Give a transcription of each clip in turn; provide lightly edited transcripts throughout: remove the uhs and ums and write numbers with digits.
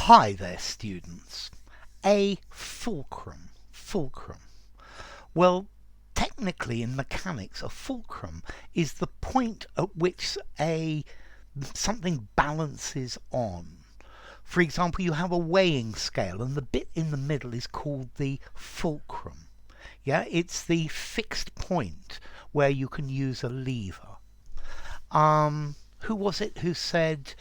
Hi there, students. A fulcrum. Fulcrum. Well, technically in mechanics, a fulcrum is the point at which something balances on. For example, you have a weighing scale and the bit in the middle is called the fulcrum. Yeah, it's the fixed point where you can use a lever. Who was it who said,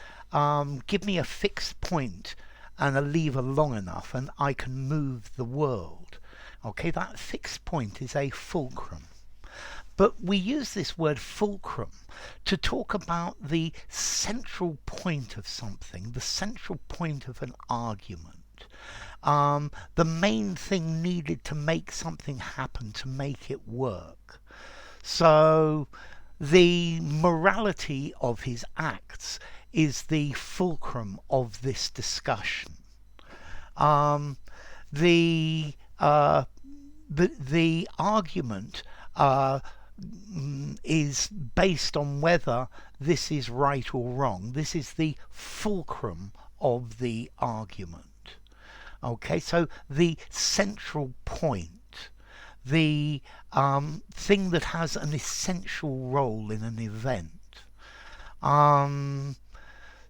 give me a fixed point and a lever long enough and I can move the world? Okay, that fixed point is a fulcrum. But we use this word fulcrum to talk about the central point of something, the central point of an argument. The main thing needed to make something happen, to make it work. So the morality of his acts is the fulcrum of this discussion. The argument is based on whether this is right or wrong. This is the fulcrum of the argument. Okay, so the central point, the thing that has an essential role in an event.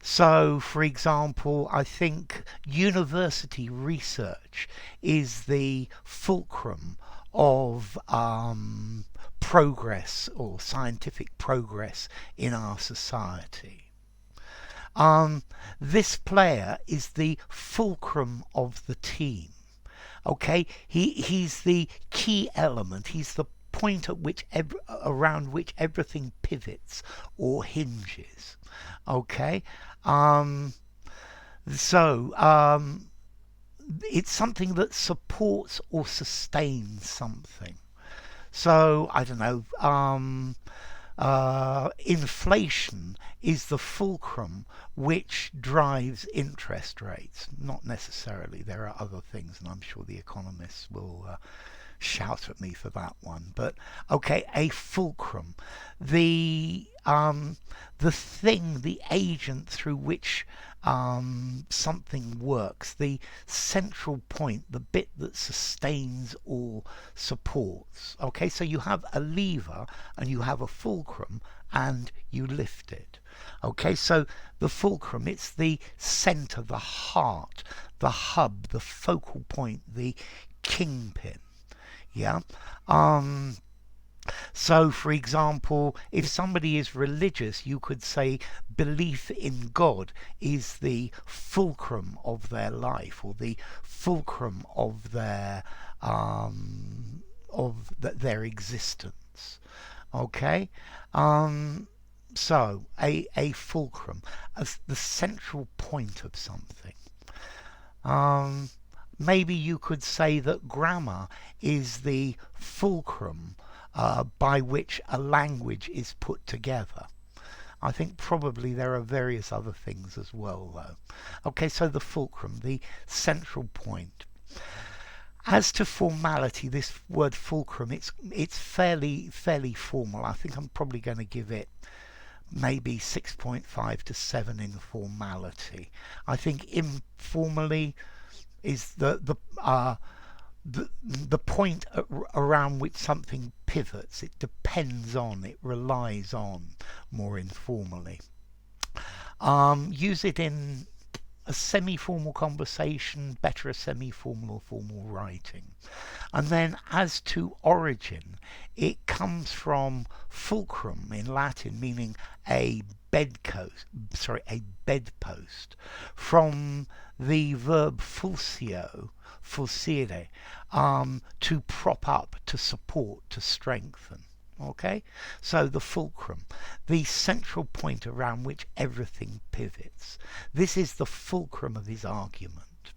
So, for example, I think university research is the fulcrum of progress or scientific progress in our society. This player is the fulcrum of the team. Okay, he's the key element. He's the point at which around which everything pivots or hinges. Okay, it's something that supports or sustains something. So I don't know. Inflation is the fulcrum which drives interest rates. Not necessarily. There are other things, and I'm sure the economists will shout at me for that one. But okay, a fulcrum, the thing, the agent through which something works, the central point, the bit that sustains or supports. Okay, so you have a lever and you have a fulcrum and you lift it. Okay, so the fulcrum, it's the center, the heart, the hub, the focal point, the kingpin. Yeah. So, for example, if somebody is religious, you could say belief in God is the fulcrum of their life, or the fulcrum of their their existence. Okay. So, a fulcrum as the central point of something. Maybe you could say that grammar is the fulcrum by which a language is put together. I think probably there are various other things as well, though. Okay, so the fulcrum, the central point. As to formality, this word fulcrum, it's fairly formal. I think I'm probably going to give it maybe 6.5 to 7 in formality. I think informally is the point around which something pivots. It depends on, it relies on, more informally. Use it in a semi-formal conversation, better a semi-formal or formal writing. And then as to origin, it comes from fulcrum in Latin, meaning a bedpost, from the verb fulcio, fulcire, to prop up, to support, to strengthen. Okay, so the fulcrum, the central point around which everything pivots. This is the fulcrum of his argument.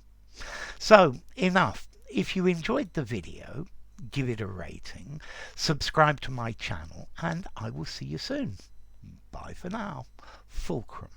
So enough. If you enjoyed the video, give it a rating, subscribe to my channel, and I will see you soon. Bye for now. Fulcrum.